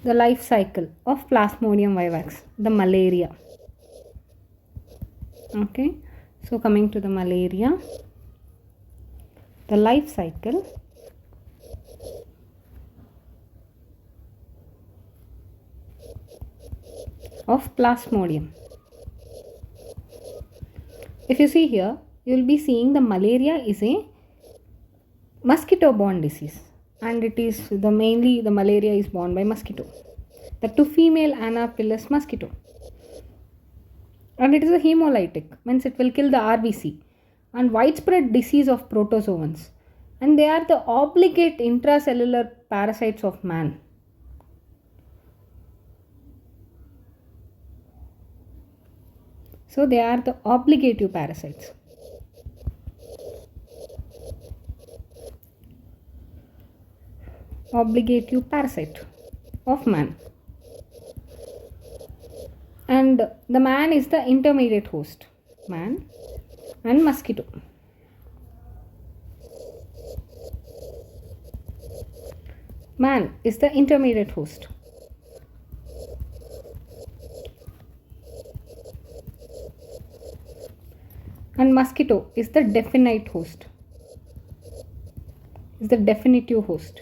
the life cycle of Plasmodium vivax, the malaria. Okay, so coming to the malaria, the life cycle of Plasmodium. If you see here, you will be seeing the malaria is a mosquito borne disease, and it is mainly the malaria is borne by mosquito, the two female Anopheles mosquito, and it is a hemolytic, means it will kill the RBC, and widespread disease of protozoans, and they are the obligate intracellular parasites of man. So they are the obligative parasites. Obligative parasite of man. And the man is the intermediate host. Man and mosquito. Man is the intermediate host. And mosquito is the definite host. Is the definitive host.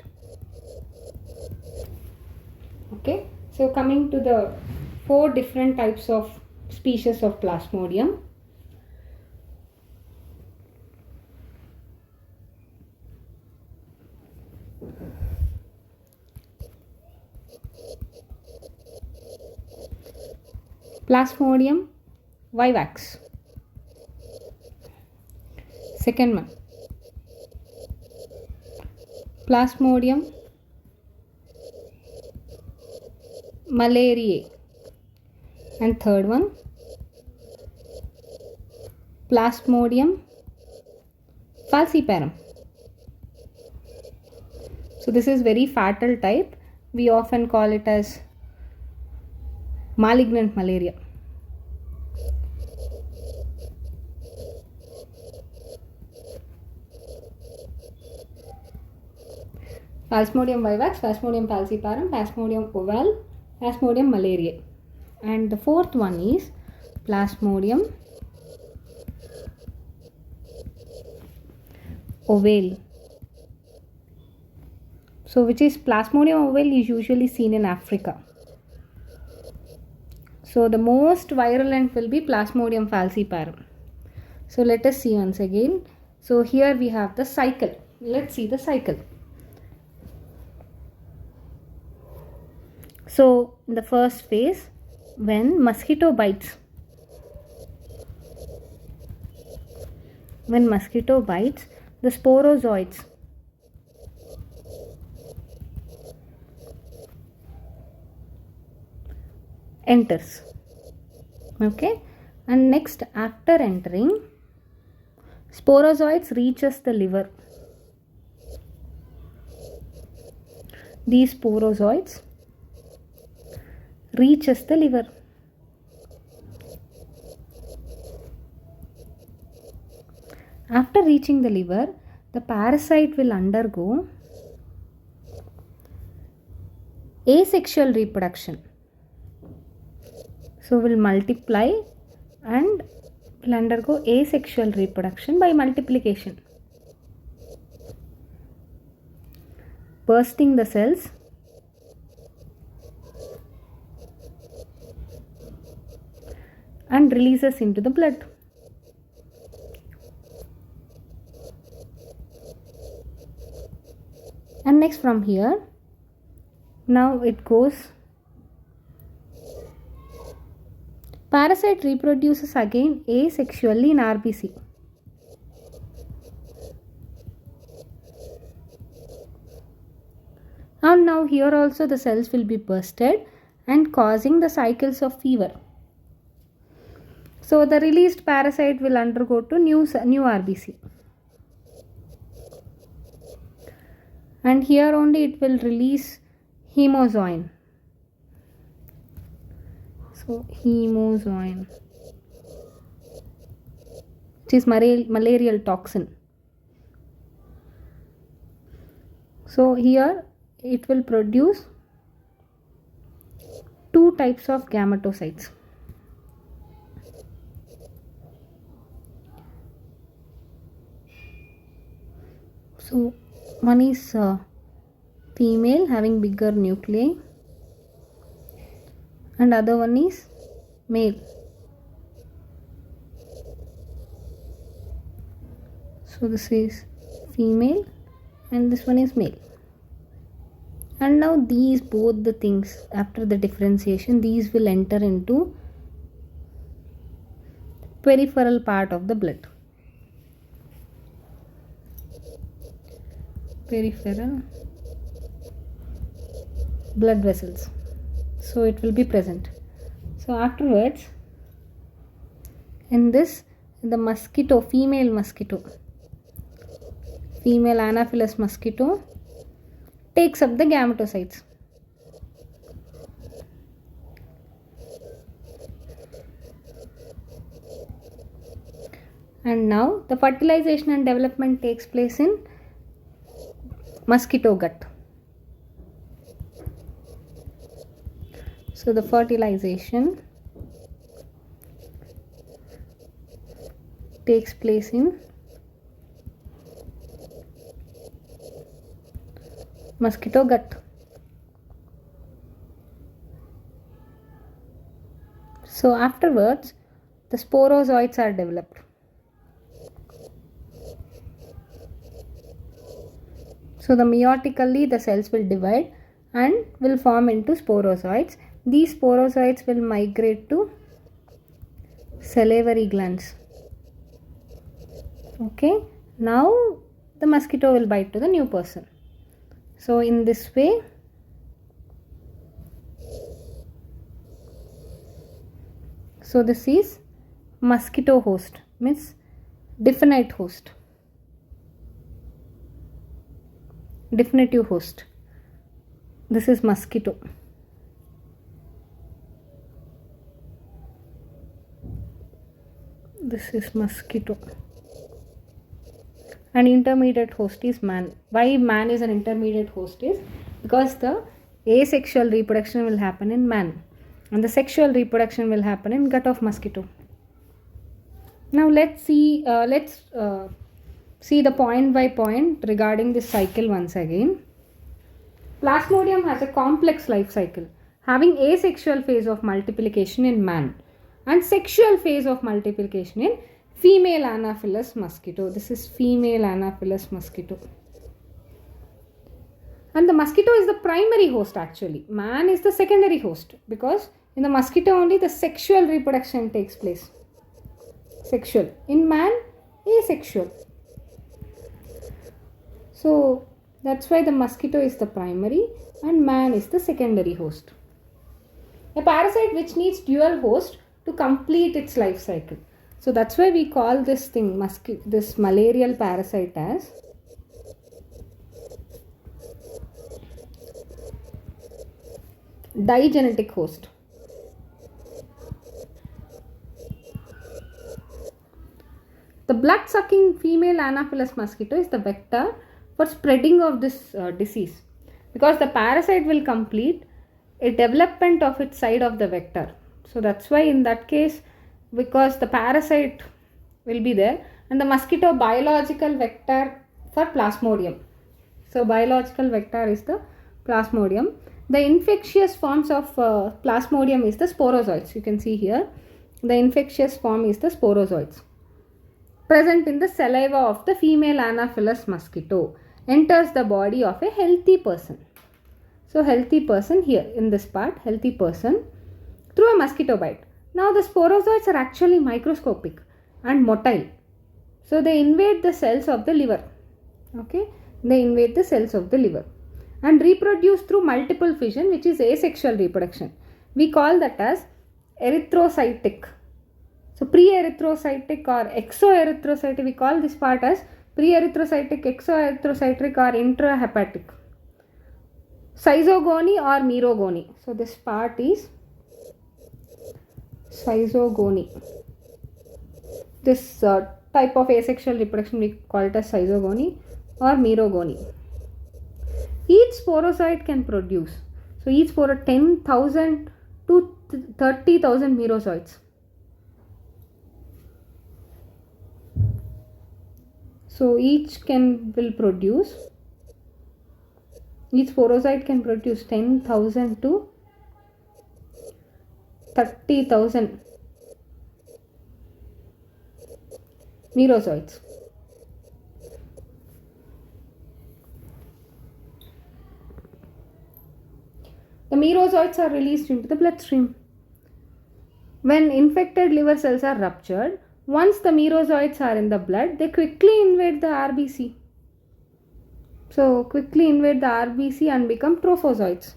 Okay, so coming to the 4 different types of species of Plasmodium. Plasmodium vivax. Second one, Plasmodium malariae. And third one, Plasmodium falciparum. So this is very fatal type. We often call it as malignant malaria. Plasmodium vivax, Plasmodium falciparum, Plasmodium ovale, Plasmodium malariae. And the fourth one is Plasmodium ovale. So which is Plasmodium ovale is usually seen in Africa. So the most virulent will be Plasmodium falciparum. So let us see once again. So here we have the cycle. Let's see the cycle. So in the first phase, when mosquito bites, the sporozoids enters. Okay, and next after entering, sporozoids reaches the liver. These sporozoids reaches the liver. After reaching the liver, the parasite will undergo asexual reproduction. So will multiply and will undergo asexual reproduction by multiplication, bursting the cells and releases into the blood. And next from here, now it goes, parasite reproduces again asexually in RBC. And now here also the cells will be bursted and causing the cycles of fever. So the released parasite will undergo to new RBC. And here only it will release hemozoin. So hemozoin, which is malarial toxin. So here it will produce two types of gametocytes. So one is female having bigger nuclei, and other one is male. So this is female and this one is male. And now these both the things, after the differentiation, these will enter into peripheral part of the blood. Peripheral blood vessels. So it will be present. So afterwards, in this, the mosquito, female Anopheles mosquito takes up the gametocytes. And now the fertilization and development takes place in mosquito gut. So the fertilization takes place in mosquito gut. So afterwards, the sporozoites are developed. So the meiotically the cells will divide and will form into sporozoites. These sporozoites will migrate to salivary glands. Okay, now the mosquito will bite to the new person. So in this way, so this is mosquito host, means definite host, definitive host. This is mosquito. This is mosquito. An intermediate host is man. Why man is an intermediate host is because the asexual reproduction will happen in man and the sexual reproduction will happen in gut of mosquito. Now let's see the point by point regarding this cycle once again. Plasmodium has a complex life cycle, having asexual phase of multiplication in man and sexual phase of multiplication in female Anopheles mosquito. This is female Anopheles mosquito. And the mosquito is the primary host actually. Man is the secondary host because in the mosquito only the sexual reproduction takes place. Sexual. In man, asexual. So that's why the mosquito is the primary and man is the secondary host. A parasite which needs dual host to complete its life cycle. So that's why we call this thing, this malarial parasite as digenetic host. The blood-sucking female Anopheles mosquito is the vector for spreading of this disease because the parasite will complete a development of its side of the vector. So that's why in that case, because the parasite will be there and the mosquito biological vector for plasmodium. So biological vector is the plasmodium. The infectious forms of plasmodium is the sporozoites. You can see here the infectious form is the sporozoites. Present in the saliva of the female Anopheles mosquito, enters the body of a healthy person. So healthy person here in this part, healthy person through a mosquito bite. Now the sporozoites are actually microscopic and motile. So they invade the cells of the liver. Okay, they invade the cells of the liver and reproduce through multiple fission, which is asexual reproduction. We call that as erythrocytic. So pre-erythrocytic or exoerythrocytic, we call this part as pre-erythrocytic, exoerythrocytic or intrahepatic. Schizogony or merogony. So this part is schizogony. This type of asexual reproduction we call it as schizogony or merogony. Each sporozoite can produce. So each 10,000 to 30,000 merozoites. So each sporozoite can produce 10,000 to 30,000 merozoites. The merozoites are released into the bloodstream. When infected liver cells are ruptured, once the merozoites are in the blood, they quickly invade the RBC. So, quickly invade the RBC and become trophozoites.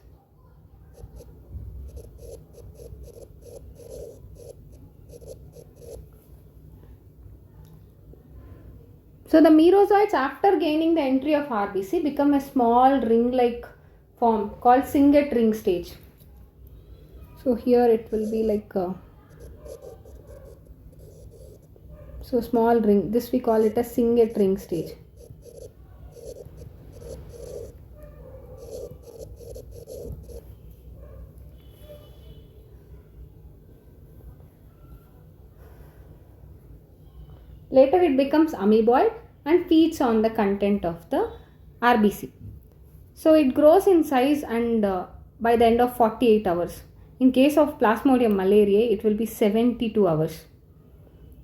So, the merozoites, after gaining the entry of RBC, become a small ring-like form called Singet ring stage. So, here it will be like a small ring. This we call it a Singet ring stage. Later it becomes amoeboid and feeds on the content of the RBC. So it grows in size and by the end of 48 hours. In case of Plasmodium malariae, it will be 72 hours.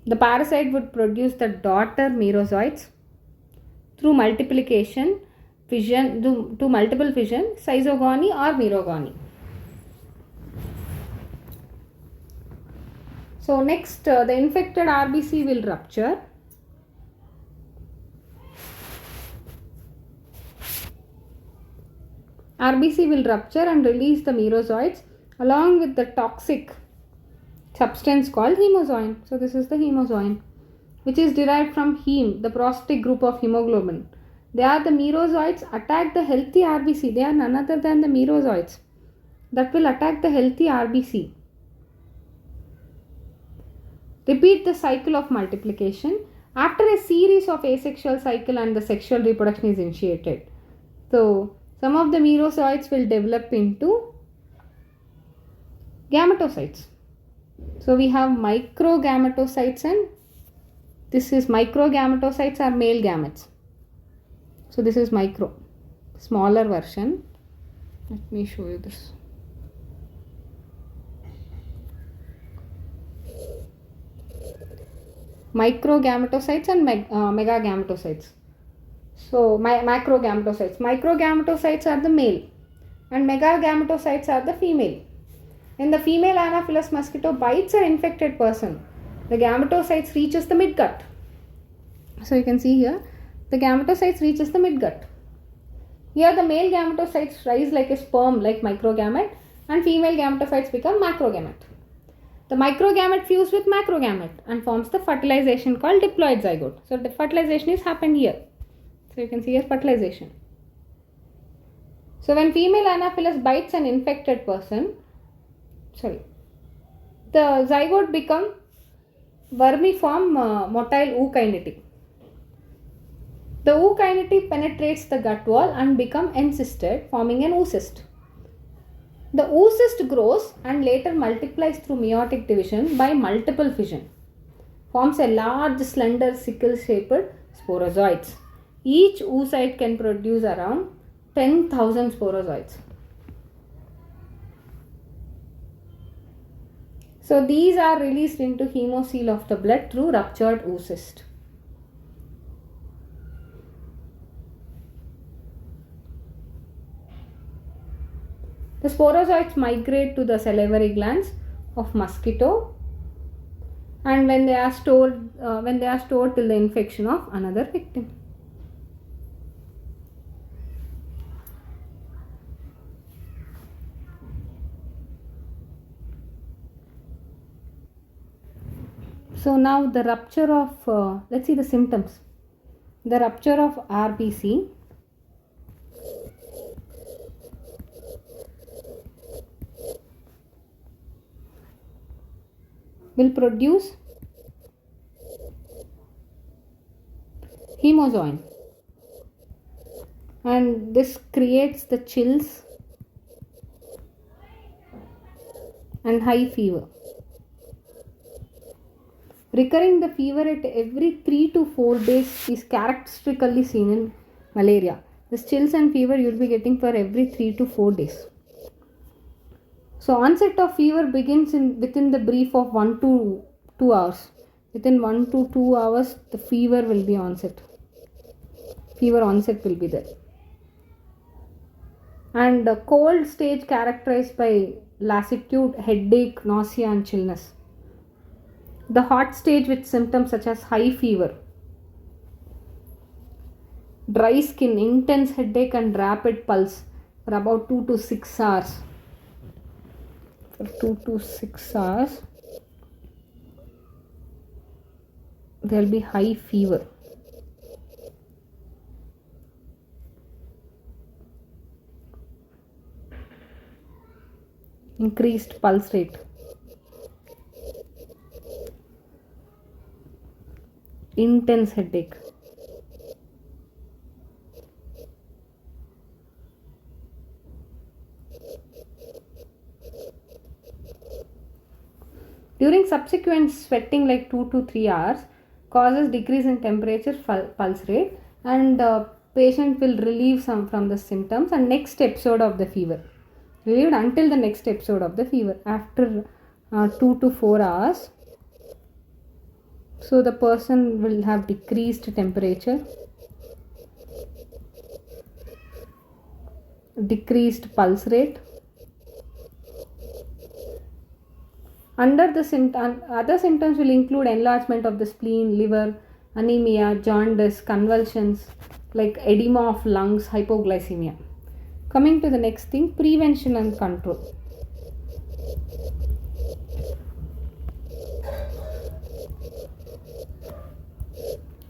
The parasite would produce the daughter merozoites through multiplication, fission, to multiple fission, schizogony or merogony. So next, the infected RBC will rupture. RBC will rupture and release the merozoites along with the toxic substance called hemozoin. So this is the hemozoin, which is derived from heme, the prosthetic group of hemoglobin. They are the merozoites attack the healthy RBC. They are none other than the merozoites that will attack the healthy RBC. Repeat the cycle of multiplication. After a series of asexual cycle and the sexual reproduction is initiated. So some of the merozoites will develop into gametocytes. So we have microgametocytes, and this is microgametocytes are male gametes. So this is smaller version. Let me show you this. Microgametocytes and megagametocytes. So macrogametocytes. Microgametocytes are the male and megagametocytes are the female. When the female Anopheles mosquito bites an infected person, the gametocytes reaches the midgut. So you can see here, the gametocytes reaches the midgut. Here the male gametocytes rise like a sperm like microgamete and female gametocytes become macrogamete. The microgamete fuse with macrogamete and forms the fertilization called diploid zygote. So the fertilization is happened here. So you can see here fertilization. So when female Anopheles bites an infected person, the zygote become vermiform motile ookinetic. The ookinetic penetrates the gut wall and become encysted, forming an oocyst. The oocyst grows and later multiplies through meiotic division by multiple fission. Forms a large, slender, sickle-shaped sporozoites. Each oocyte can produce around 10,000 sporozoites. So these are released into hemocoel of the blood through ruptured oocyst. The sporozoites migrate to the salivary glands of mosquito, and when they are stored till the infection of another victim. So now the rupture of, let's see the symptoms. The rupture of RBC. Will produce hemozoin, and this creates the chills and high fever. Recurring the fever at every 3 to 4 days is characteristically seen in malaria. The chills and fever you'll be getting for every 3 to 4 days. So onset of fever begins within the brief of 1 to 2 hours. Within 1 to 2 hours, the fever will be onset. Fever onset will be there. And the cold stage characterized by lassitude, headache, nausea, and chillness. The hot stage with symptoms such as high fever, dry skin, intense headache, and rapid pulse for about 2 to 6 hours. For 2 to 6 hours, there will be high fever. Increased pulse rate. Intense headache. During subsequent sweating like 2 to 3 hours causes decrease in temperature, pulse rate, and patient will relieve some from the symptoms and next episode of the fever. Relieved until the next episode of the fever after 2 to 4 hours. So the person will have decreased temperature, decreased pulse rate. Other symptoms will include enlargement of the spleen, liver, anemia, jaundice, convulsions like edema of lungs, hypoglycemia. Coming to the next thing, prevention and control.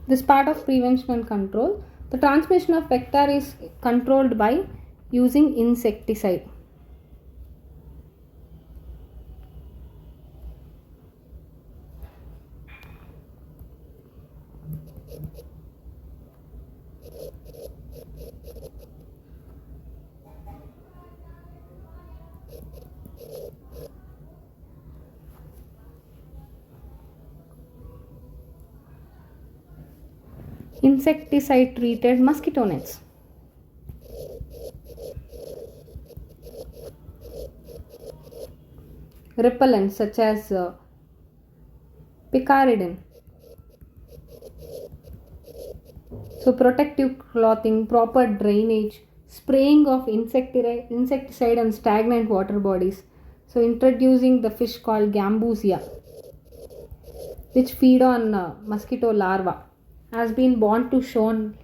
This part of prevention and control, the transmission of vector is controlled by using insecticide. Insecticide treated mosquito nets. Repellents such as picaridin. So protective clothing, proper drainage, spraying of insecticide and stagnant water bodies. So introducing the fish called gambusia, which feed on mosquito larvae, has been born to shown.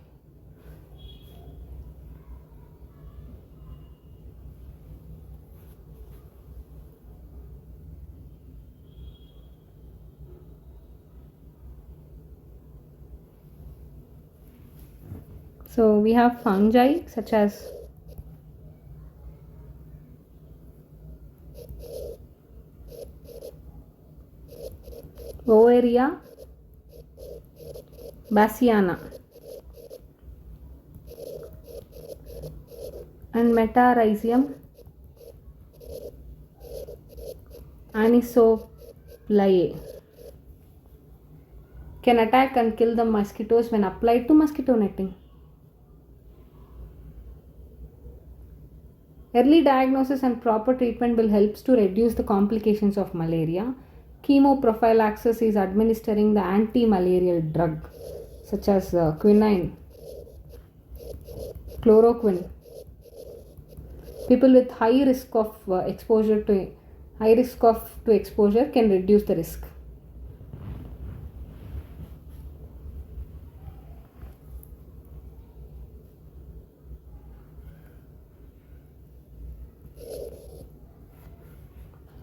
So we have fungi such as Ovaria, Bassiana, and Metarhizium anisopliae can attack and kill the mosquitoes when applied to mosquito netting. Early diagnosis and proper treatment will help to reduce the complications of malaria. Chemoprophylaxis is administering the anti-malarial drug such as quinine, chloroquine. People with high risk of exposure to exposure can reduce the risk.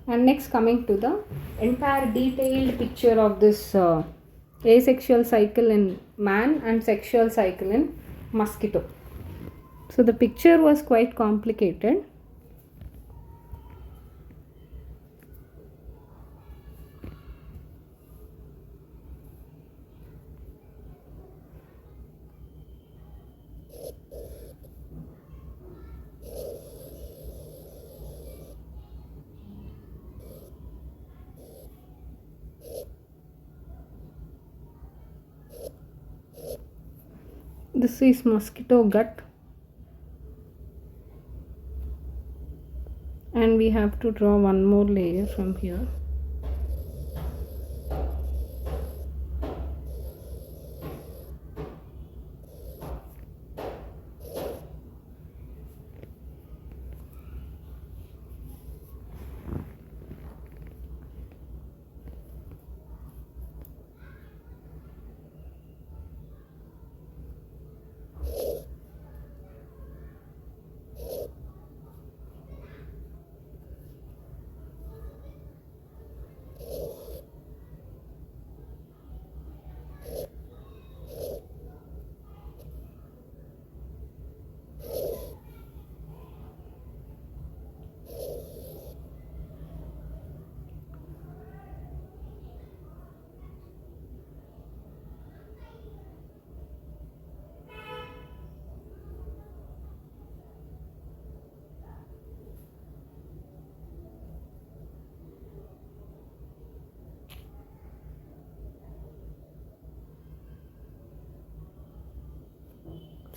And next, coming to the entire detailed picture of this asexual cycle in man and sexual cycle in mosquito. So the picture was quite complicated. This is mosquito gut, and we have to draw one more layer from here.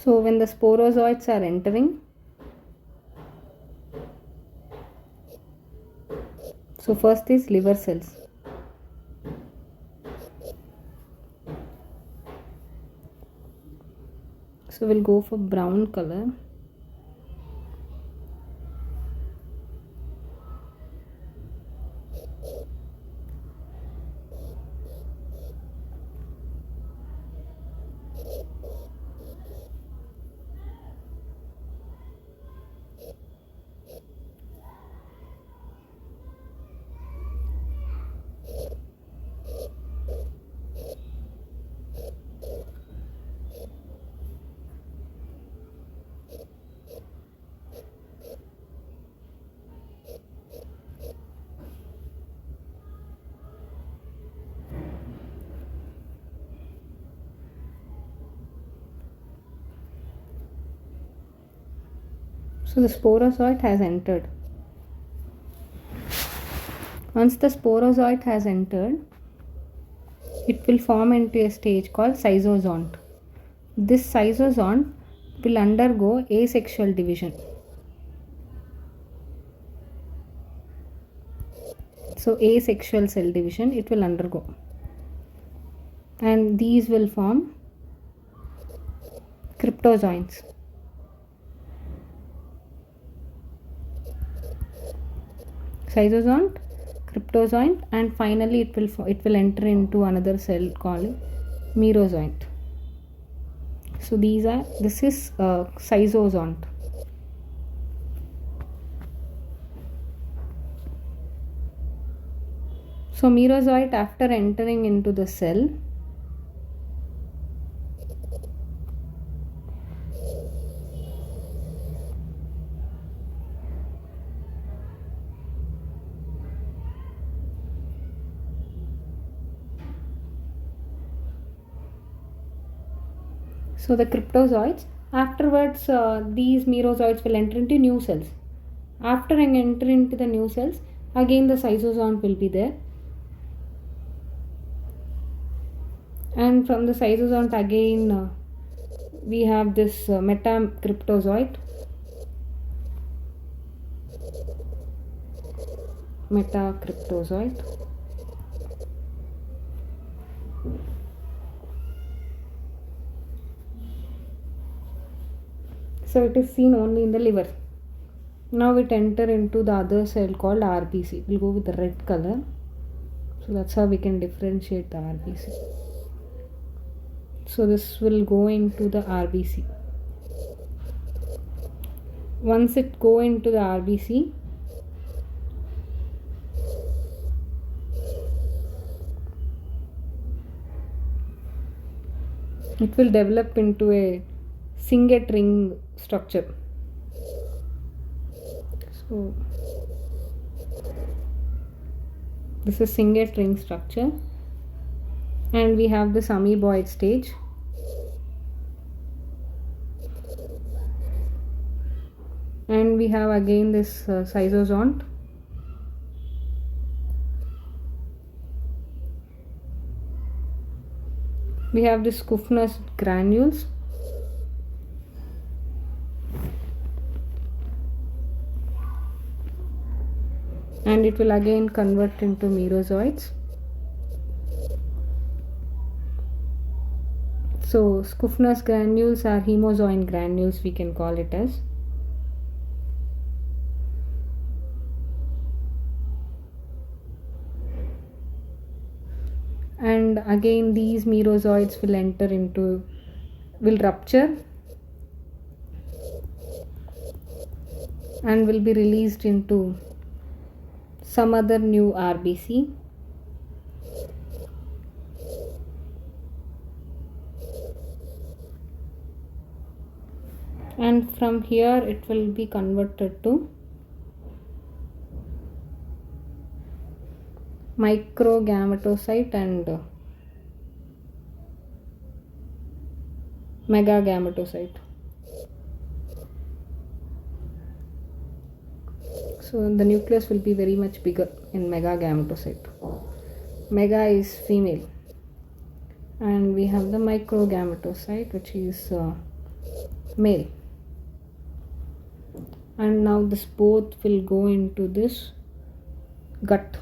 So when the sporozoites are entering, so first is liver cells. So we'll go for brown color. So the sporozoite has entered. Once the sporozoite has entered, it will form into a stage called schizozont. This schizozont will undergo asexual division. So asexual cell division it will undergo, and these will form cryptozoans. Schizozont, cryptozoant, and finally it will enter into another cell called merozoant. So this is schizozont. So merozoite, after entering into the cell, so the cryptozoites, afterwards these merozoites will enter into new cells. After entering into the new cells, again the schizozont will be there, and from the schizozont again we have this metacryptozoite. So it is seen only in the liver. Now it enter into the other cell called RBC. We'll go with the red color. So that's how we can differentiate the RBC. So this will go into the RBC. Once it go into the RBC, it will develop into a Singlet ring structure. So this is Singlet ring structure, and we have this amoeboid stage. And we have again this schizozont. We have this Kupfner's granules, and it will again convert into merozoites. So Schuffner's granules are hemozoin granules, we can call it as. And again these merozoites will rupture and will be released into some other new RBC. And from here it will be converted to microgametocyte and megagametocyte. So the nucleus will be very much bigger in megagametocyte. Mega is female, and we have the microgametocyte, which is male. And now this both will go into this gut.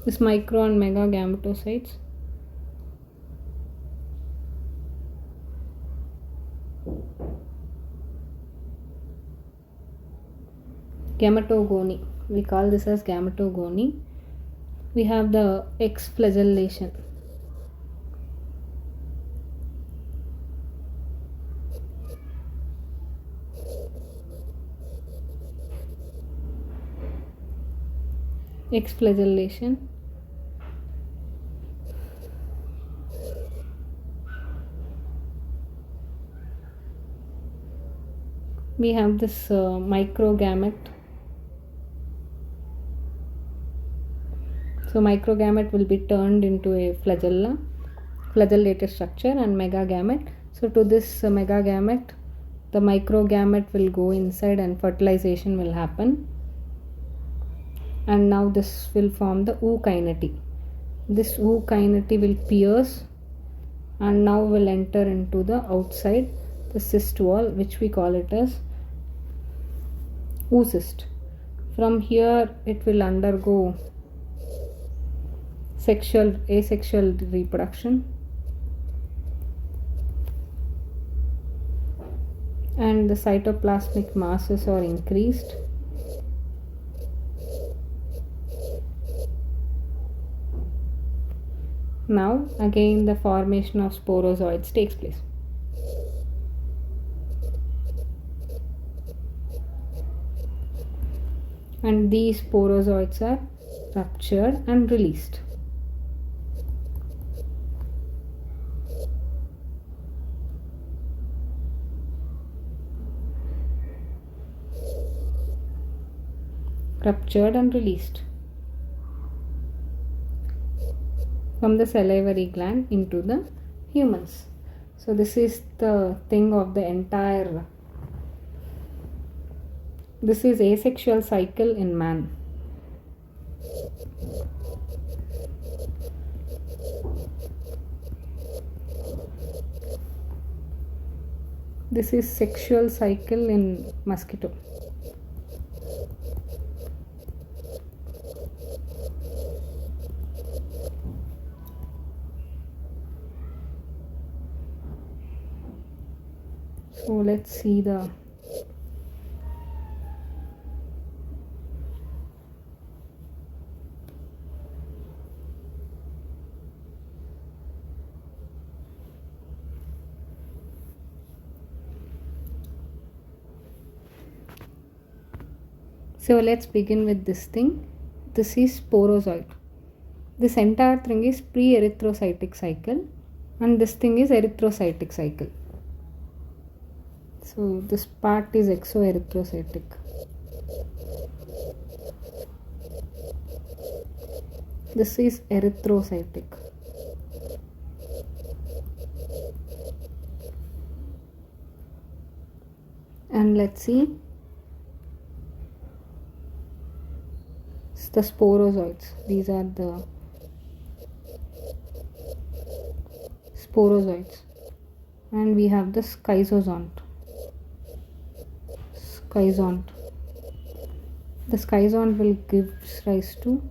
This micro and megagametocytes. Gametogony. We call this as gametogony. We have the X flagellation. X flagellation. We have this microgamete. So microgamete will be turned into a flagellated structure, and megagamete. So to this megagamete, the microgamete will go inside and fertilization will happen. And now this will form the ookinete. This ookinete will pierce and now will enter into the outside, the cyst wall, which we call it as oocyst. From here it will undergo asexual reproduction, and the cytoplasmic masses are increased. Now again the formation of sporozoids takes place. And these sporozoids are ruptured and released. Ruptured and released from the salivary gland into the humans. So this is the thing of the entire. This is asexual cycle in man. This is sexual cycle in mosquito. So let's see the So let's begin with this thing. This is sporozoid. This entire thing is pre-erythrocytic cycle, and this thing is erythrocytic cycle. So this part is exoerythrocytic. This is erythrocytic. And let's see, it's the sporozoites. These are the sporozoites. And we have the schizosont. The schizont will give rise to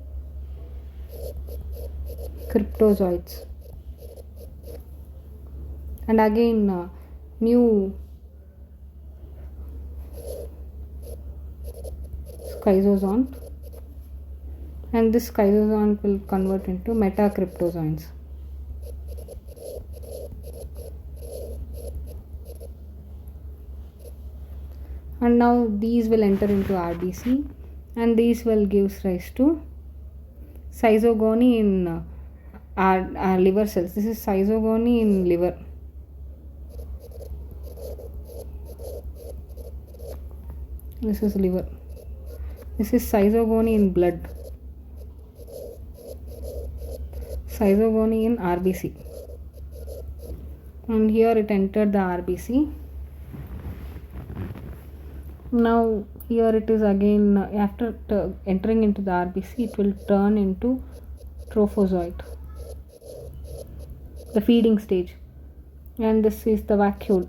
cryptozoites. And again, new schizosont, and this schizosont will convert into metacryptozoans. And now these will enter into RBC, and these will give rise to schizogony in our liver cells. This is schizogony in liver. This is liver. This is schizogony in blood. Schizogony in RBC. And here it entered the RBC. Now here it is again, after entering into the RBC, it will turn into trophozoite, the feeding stage. And this is the vacuole.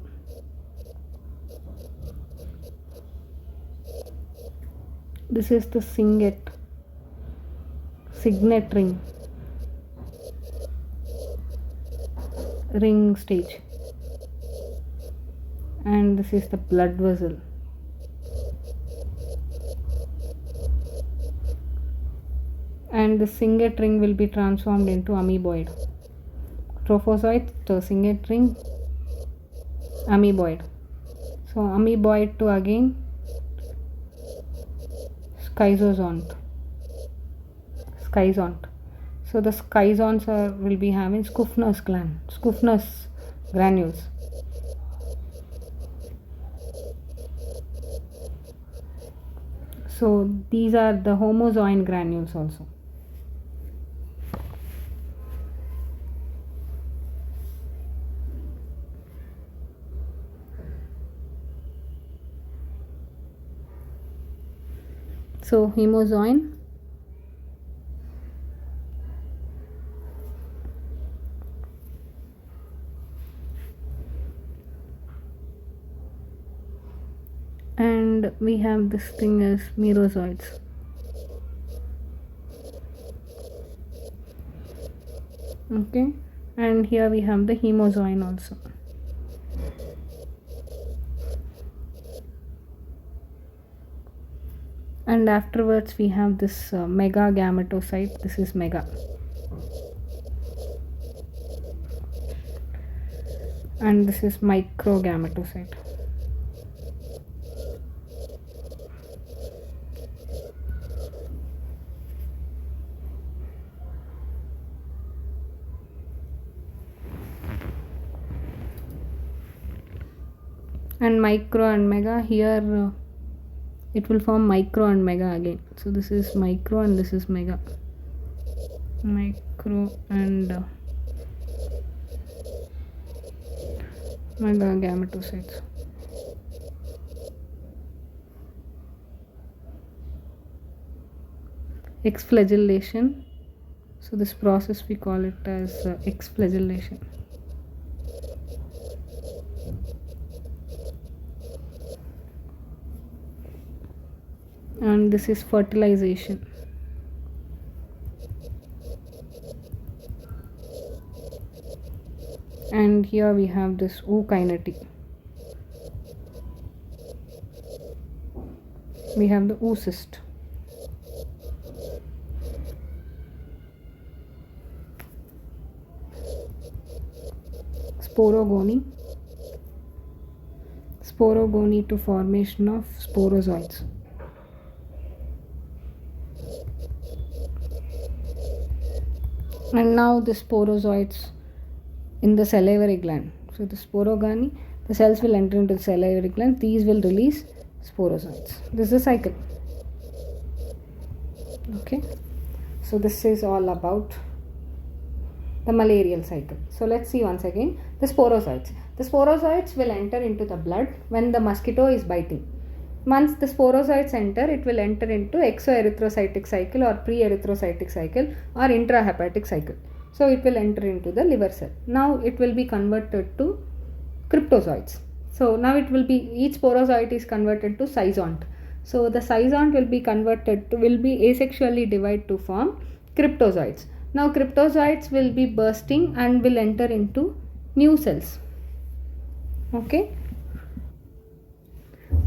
This is the signet ring stage. And this is the blood vessel. And the signet ring will be transformed into amoeboid. Trophozoite to signet ring, amoeboid. So amoeboid to again schizont. So the schizonts will be having Schuffner's granules. So these are the homozoin granules also. So hemozoin, and we have this thing as merozoites. Okay, and here we have the hemozoin also. And afterwards we have this mega gametocyte. This is mega. And this is micro gametocyte. And micro and mega, here it will form micro and mega again. So this is micro and this is mega. Micro and mega gametocytes. Exflagellation. So this process we call it as exflagellation. And this is fertilization. And here we have this ookinetic. We have the oocyst. Sporogony. Sporogony to formation of sporozoites. And now the sporozoites in the salivary gland. So the sporogony, the cells will enter into the salivary gland. These will release sporozoites. This is a cycle. Okay. So this is all about the malarial cycle. So let's see once again the sporozoites. The sporozoites will enter into the blood when the mosquito is biting. Once the sporozoites enter, it will enter into exoerythrocytic cycle or pre-erythrocytic cycle or intrahepatic cycle. So it will enter into the liver cell. Now it will be converted to cryptozoites. So now it will be, each sporozoite is converted to schizont. So the schizont will be asexually divided to form cryptozoites. Now cryptozoites will be bursting and will enter into new cells. Okay.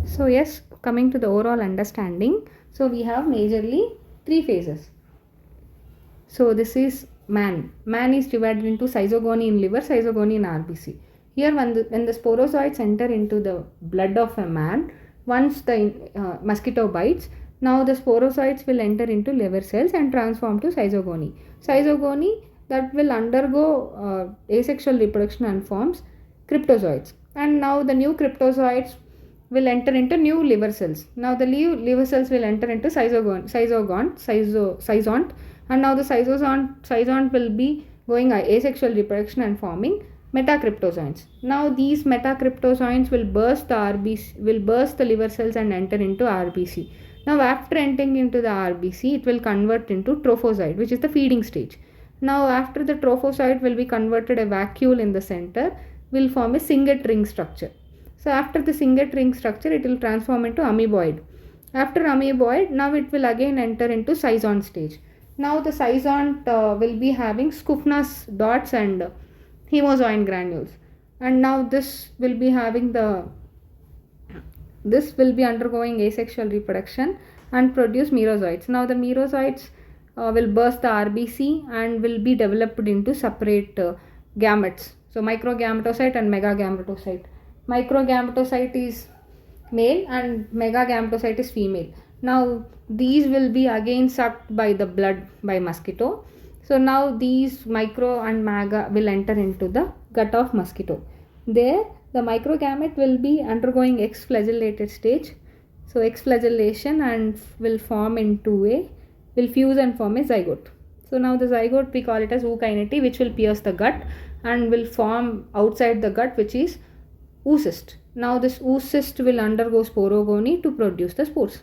So yes, coming to the overall understanding, so we have majorly 3 phases. So this is man. Man is divided into schizogony in liver, schizogony in RBC. Here when the sporozoites enter into the blood of a man, once the mosquito bites, now the sporozoites will enter into liver cells and transform to schizogony. Schizogony that will undergo asexual reproduction and forms cryptozoites. And now the new cryptozoites will enter into new liver cells. Now the liver cells will enter into schizont, and now the schizont will be going asexual reproduction and forming metacryptozoans. Now these metacryptozoans will burst the liver cells and enter into RBC. Now after entering into the RBC, it will convert into trophozoite, which is the feeding stage. Now after the trophozoite will be converted, a vacuole in the center will form a Singet ring structure. So after the Singet ring structure, it will transform into amoeboid. After amoeboid, now it will again enter into schizont stage. Now the schizont will be having Skupfna's dots and hemozoin granules, and now this will be undergoing asexual reproduction and produce merozoites. Now the merozoites will burst the RBC and will be developed into separate gametes. So microgametocyte and megagametocyte. Microgametocyte is male and megagametocyte is female. Now these will be again sucked by the blood by mosquito. So now these micro and mega will enter into the gut of mosquito. There the microgamete will be undergoing exflagellated stage. So exflagellation and will fuse and form a zygote. So now the zygote, we call it as ookinete, which will pierce the gut and will form outside the gut, which is oocyst. Now this oocyst will undergo sporogony to produce the spores.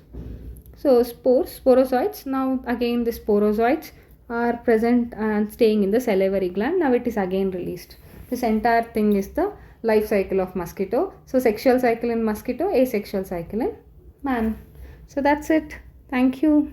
So sporozoites, now again the sporozoites are present and staying in the salivary gland. Now it is again released. This entire thing is the life cycle of mosquito. So sexual cycle in mosquito, asexual cycle in man. So that's it. Thank you.